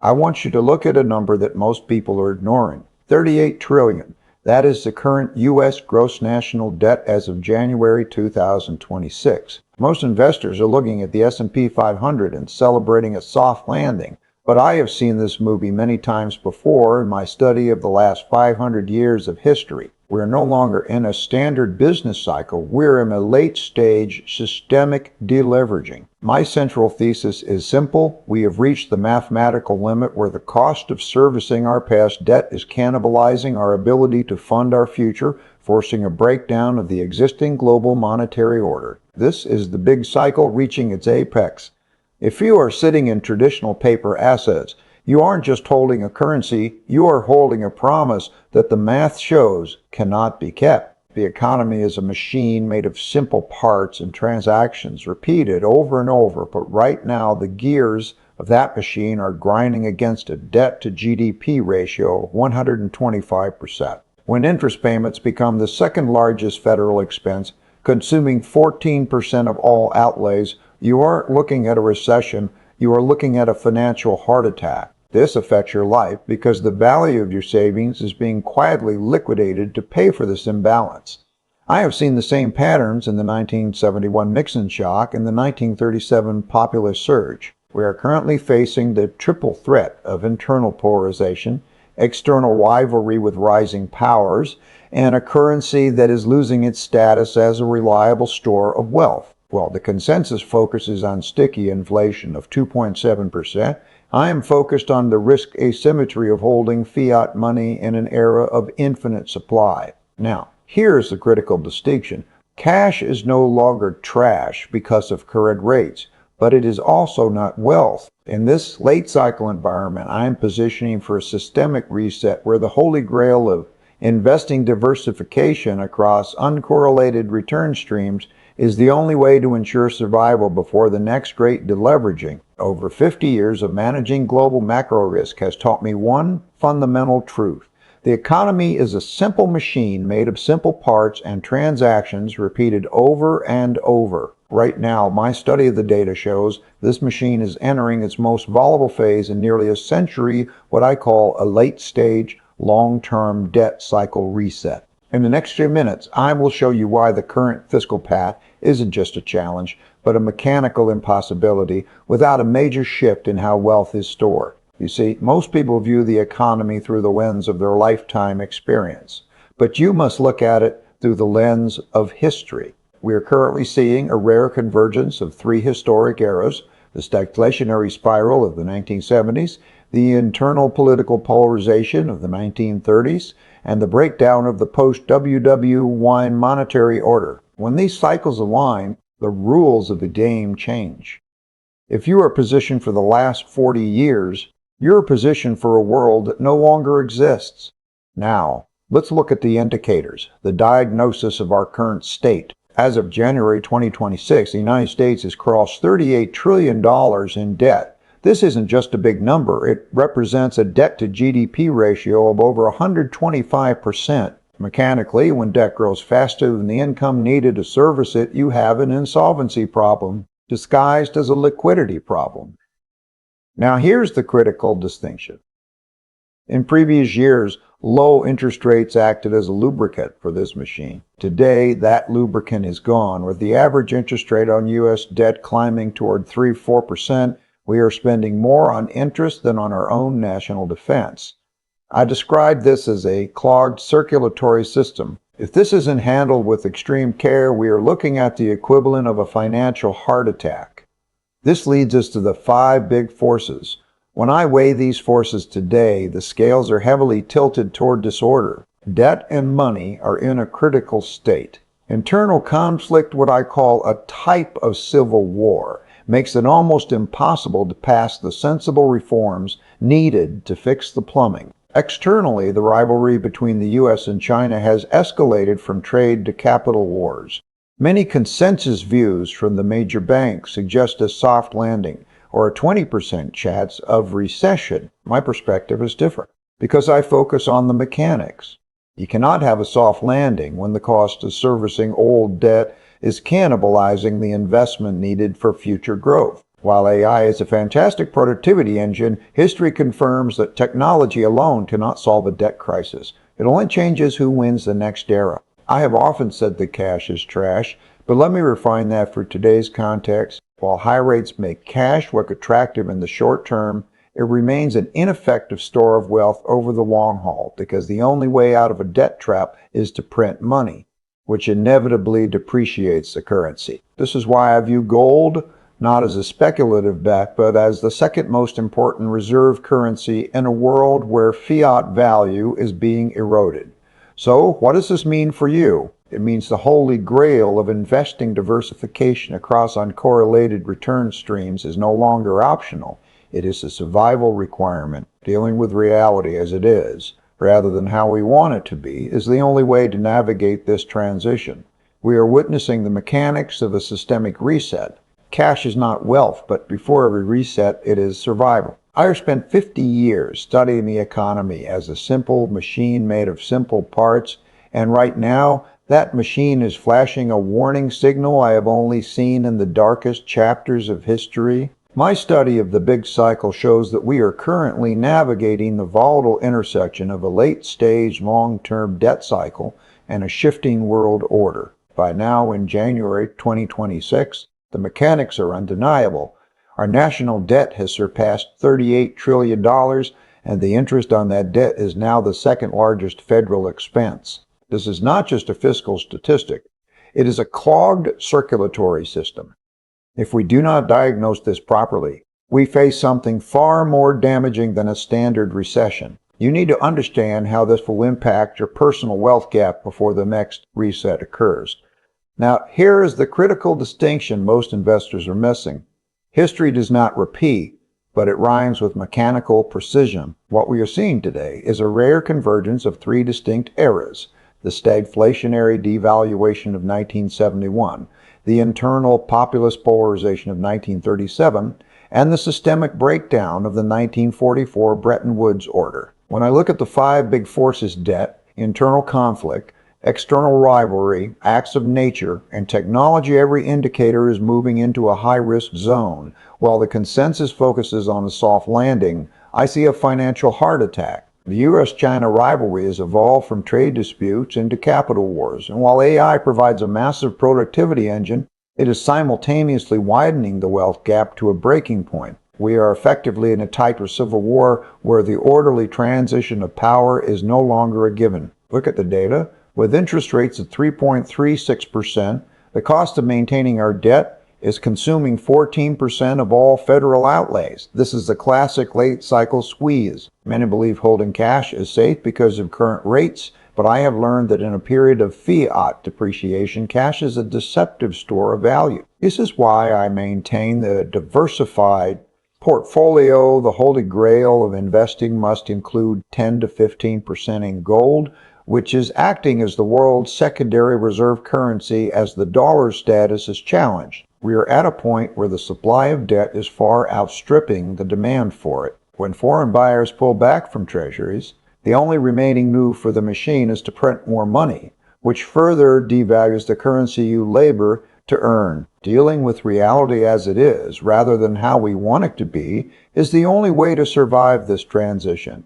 I want you to look at a number that most people are ignoring. 38 trillion. That is the current U.S. gross national debt as of January 2026. Most investors are looking at the S&P 500 and celebrating a soft landing, but I have seen this movie many times before in my study of the last 500 years of history. We're no longer in a standard business cycle. We're in a late-stage systemic deleveraging. My central thesis is simple. We have reached the mathematical limit where the cost of servicing our past debt is cannibalizing our ability to fund our future, forcing a breakdown of the existing global monetary order. This is the big cycle reaching its apex. If you are sitting in traditional paper assets, you aren't just holding a currency, you are holding a promise that the math shows cannot be kept. The economy is a machine made of simple parts and transactions repeated over and over, but right now the gears of that machine are grinding against a debt to GDP ratio of 125%. When interest payments become the second largest federal expense, consuming 14% of all outlays, you aren't looking at a recession, you are looking at a financial heart attack. This affects your life because the value of your savings is being quietly liquidated to pay for this imbalance. I have seen the same patterns in the 1971 Nixon shock and the 1937 populist surge. We are currently facing the triple threat of internal polarization, external rivalry with rising powers, and a currency that is losing its status as a reliable store of wealth. While the consensus focuses on sticky inflation of 2.7%, I am focused on the risk asymmetry of holding fiat money in an era of infinite supply. Now, here's the critical distinction. Cash is no longer trash because of current rates, but it is also not wealth. In this late cycle environment, I am positioning for a systemic reset where the holy grail of investing diversification across uncorrelated return streams is the only way to ensure survival before the next great deleveraging. Over 50 years of managing global macro risk has taught me one fundamental truth. The economy is a simple machine made of simple parts and transactions repeated over and over. Right now, my study of the data shows this machine is entering its most volatile phase in nearly a century, what I call a late-stage, long-term debt cycle reset. In the next few minutes, I will show you why the current fiscal path isn't just a challenge, but a mechanical impossibility without a major shift in how wealth is stored. You see, most people view the economy through the lens of their lifetime experience, but you must look at it through the lens of history. We are currently seeing a rare convergence of three historic eras: the stagflationary spiral of the 1970s, the internal political polarization of the 1930s, and the breakdown of the post-WW1 monetary order. When these cycles align, the rules of the game change. If you are positioned for the last 40 years, you're positioned for a world that no longer exists. Now, let's look at the indicators, the diagnosis of our current state. As of January 2026, the United States has crossed $38 trillion in debt. This isn't just a big number. It represents a debt-to-GDP ratio of over 125%. Mechanically, when debt grows faster than the income needed to service it, you have an insolvency problem, disguised as a liquidity problem. Now here's the critical distinction. In previous years, low interest rates acted as a lubricant for this machine. Today, that lubricant is gone. With the average interest rate on U.S. debt climbing toward 3-4%, we are spending more on interest than on our own national defense. I describe this as a clogged circulatory system. If this isn't handled with extreme care, we are looking at the equivalent of a financial heart attack. This leads us to the 5 big forces. When I weigh these forces today, the scales are heavily tilted toward disorder. Debt and money are in a critical state. Internal conflict, what I call a type of civil war, makes it almost impossible to pass the sensible reforms needed to fix the plumbing. Externally, the rivalry between the U.S. and China has escalated from trade to capital wars. Many consensus views from the major banks suggest a soft landing or a 20% chance of recession. My perspective is different because I focus on the mechanics. You cannot have a soft landing when the cost of servicing old debt is cannibalizing the investment needed for future growth. While AI is a fantastic productivity engine, history confirms that technology alone cannot solve a debt crisis. It only changes who wins the next era. I have often said that cash is trash, but let me refine that for today's context. While high rates make cash look attractive in the short term, it remains an ineffective store of wealth over the long haul because the only way out of a debt trap is to print money, which inevitably depreciates the currency. This is why I view gold not as a speculative bet, but as the second most important reserve currency in a world where fiat value is being eroded. So, what does this mean for you? It means the holy grail of investing diversification across uncorrelated return streams is no longer optional. It is a survival requirement. Dealing with reality as it is, rather than how we want it to be, is the only way to navigate this transition. We are witnessing the mechanics of a systemic reset. Cash is not wealth, but before every reset, it is survival. I have spent 50 years studying the economy as a simple machine made of simple parts, and right now, that machine is flashing a warning signal I have only seen in the darkest chapters of history. My study of the big cycle shows that we are currently navigating the volatile intersection of a late-stage long-term debt cycle and a shifting world order. By now, in January 2026, the mechanics are undeniable. Our national debt has surpassed $38 trillion, and the interest on that debt is now the second largest federal expense. This is not just a fiscal statistic. It is a clogged circulatory system. If we do not diagnose this properly, we face something far more damaging than a standard recession. You need to understand how this will impact your personal wealth gap before the next reset occurs. Now, here is the critical distinction most investors are missing. History does not repeat, but it rhymes with mechanical precision. What we are seeing today is a rare convergence of three distinct eras: the stagflationary devaluation of 1971, the internal populist polarization of 1937, and the systemic breakdown of the 1944 Bretton Woods Order. When I look at the five big forces: debt, internal conflict, external rivalry, acts of nature, and technology, every indicator is moving into a high-risk zone. While the consensus focuses on a soft landing, I see a financial heart attack. The U.S.-China rivalry has evolved from trade disputes into capital wars, and while AI provides a massive productivity engine, it is simultaneously widening the wealth gap to a breaking point. We are effectively in a type of civil war where the orderly transition of power is no longer a given. Look at the data. With interest rates at 3.36%, the cost of maintaining our debt is consuming 14% of all federal outlays. This is the classic late cycle squeeze. Many believe holding cash is safe because of current rates, but I have learned that in a period of fiat depreciation, cash is a deceptive store of value. This is why I maintain the diversified portfolio. The holy grail of investing must include 10 to 15% in gold, which is acting as the world's secondary reserve currency as the dollar status is challenged. We are at a point where the supply of debt is far outstripping the demand for it. When foreign buyers pull back from treasuries, the only remaining move for the machine is to print more money, which further devalues the currency you labor to earn. Dealing with reality as it is, rather than how we want it to be, is the only way to survive this transition.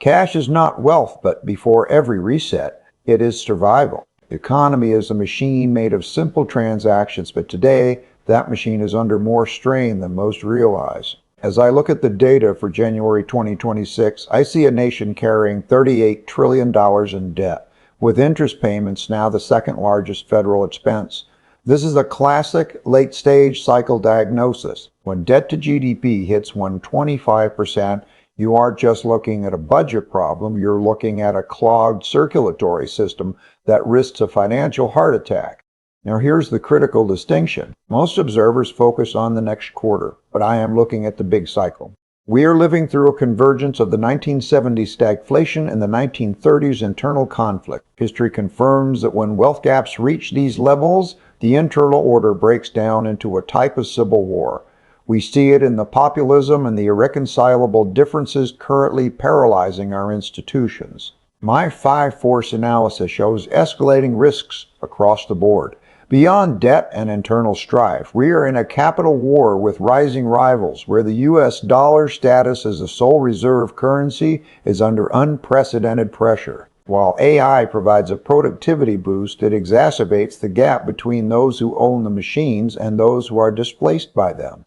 Cash is not wealth, but before every reset, it is survival. The economy is a machine made of simple transactions, but today, that machine is under more strain than most realize. As I look at the data for January 2026, I see a nation carrying $38 trillion in debt, with interest payments now the second largest federal expense. This is a classic late-stage cycle diagnosis. When debt to GDP hits 125%, you aren't just looking at a budget problem, you're looking at a clogged circulatory system that risks a financial heart attack. Now here's the critical distinction. Most observers focus on the next quarter, but I am looking at the big cycle. We are living through a convergence of the 1970s stagflation and the 1930s internal conflict. History confirms that when wealth gaps reach these levels, the internal order breaks down into a type of civil war. We see it in the populism and the irreconcilable differences currently paralyzing our institutions. My five-force analysis shows escalating risks across the board. Beyond debt and internal strife, we are in a capital war with rising rivals where the U.S. dollar status as the sole reserve currency is under unprecedented pressure. While AI provides a productivity boost, it exacerbates the gap between those who own the machines and those who are displaced by them.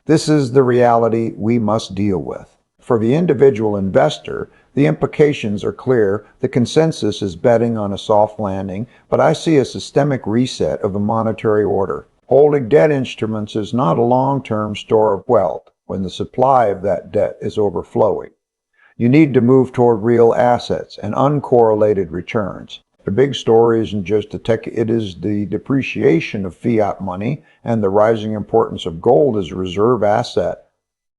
This is the reality we must deal with. For the individual investor, the implications are clear. The consensus is betting on a soft landing, but I see a systemic reset of the monetary order. Holding debt instruments is not a long-term store of wealth when the supply of that debt is overflowing. You need to move toward real assets and uncorrelated returns. The big story isn't just it is the depreciation of fiat money and the rising importance of gold as a reserve asset.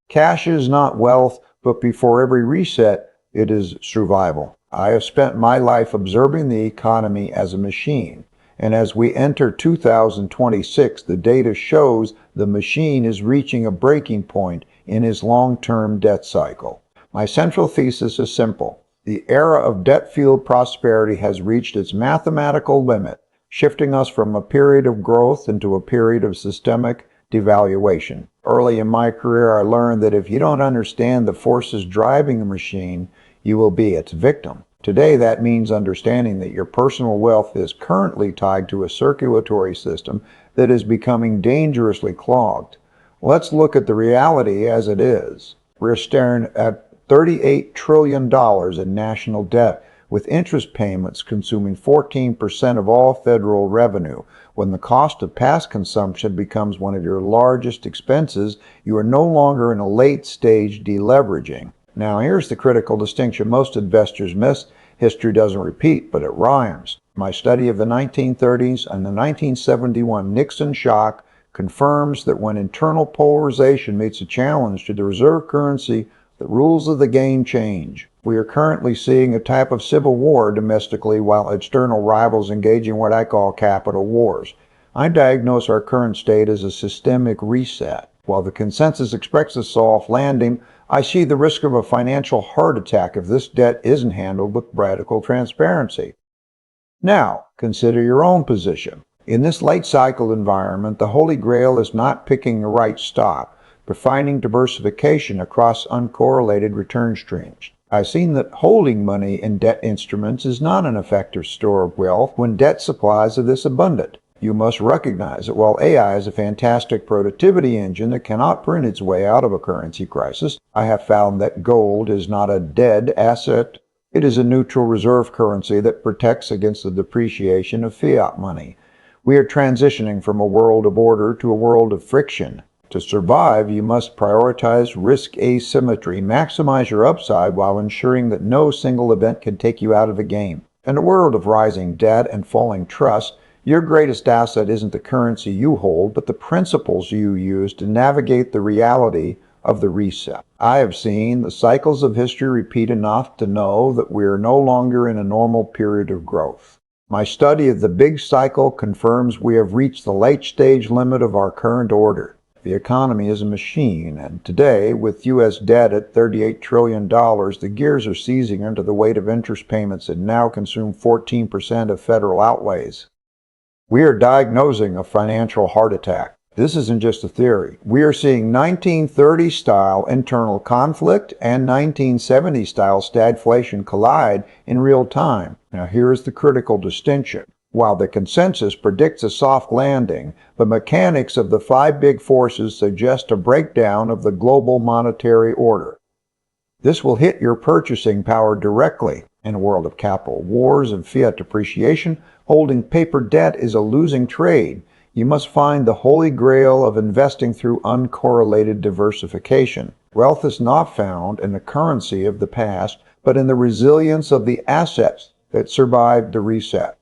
Cash is not wealth, but before every reset, it is survival. I have spent my life observing the economy as a machine, and as we enter 2026, the data shows the machine is reaching a breaking point in its long-term debt cycle. My central thesis is simple. The era of debt-fueled prosperity has reached its mathematical limit, shifting us from a period of growth into a period of systemic devaluation. Early in my career, I learned that if you don't understand the forces driving a machine, you will be its victim. Today, that means understanding that your personal wealth is currently tied to a circulatory system that is becoming dangerously clogged. Let's look at the reality as it is. We're staring at $38 trillion in national debt, with interest payments consuming 14% of all federal revenue. When the cost of past consumption becomes one of your largest expenses, you are no longer in a late-stage deleveraging. Now, here's the critical distinction most investors miss. History doesn't repeat, but it rhymes. My study of the 1930s and the 1971 Nixon shock confirms that when internal polarization meets a challenge to the reserve currency, the rules of the game change. We are currently seeing a type of civil war domestically while external rivals engage in what I call capital wars. I diagnose our current state as a systemic reset. While the consensus expects a soft landing, I see the risk of a financial heart attack if this debt isn't handled with radical transparency. Now, consider your own position. In this late cycle environment, the holy grail is not picking the right stock, but finding diversification across uncorrelated return streams. I've seen that holding money in debt instruments is not an effective store of wealth when debt supplies are this abundant. You must recognize that while AI is a fantastic productivity engine that cannot print its way out of a currency crisis, I have found that gold is not a dead asset. It is a neutral reserve currency that protects against the depreciation of fiat money. We are transitioning from a world of order to a world of friction. To survive, you must prioritize risk asymmetry, maximize your upside while ensuring that no single event can take you out of the game. In a world of rising debt and falling trust, your greatest asset isn't the currency you hold, but the principles you use to navigate the reality of the reset. I have seen the cycles of history repeat enough to know that we are no longer in a normal period of growth. My study of the big cycle confirms we have reached the late-stage limit of our current order. The economy is a machine, and today, with U.S. debt at $38 trillion, the gears are seizing under the weight of interest payments that now consume 14% of federal outlays. We are diagnosing a financial heart attack. This isn't just a theory. We are seeing 1930-style internal conflict and 1970-style stagflation collide in real time. Now, here is the critical distinction. While the consensus predicts a soft landing, the mechanics of the five big forces suggest a breakdown of the global monetary order. This will hit your purchasing power directly. In a world of capital wars and fiat depreciation, holding paper debt is a losing trade. You must find the holy grail of investing through uncorrelated diversification. Wealth is not found in the currency of the past, but in the resilience of the assets that survived the reset.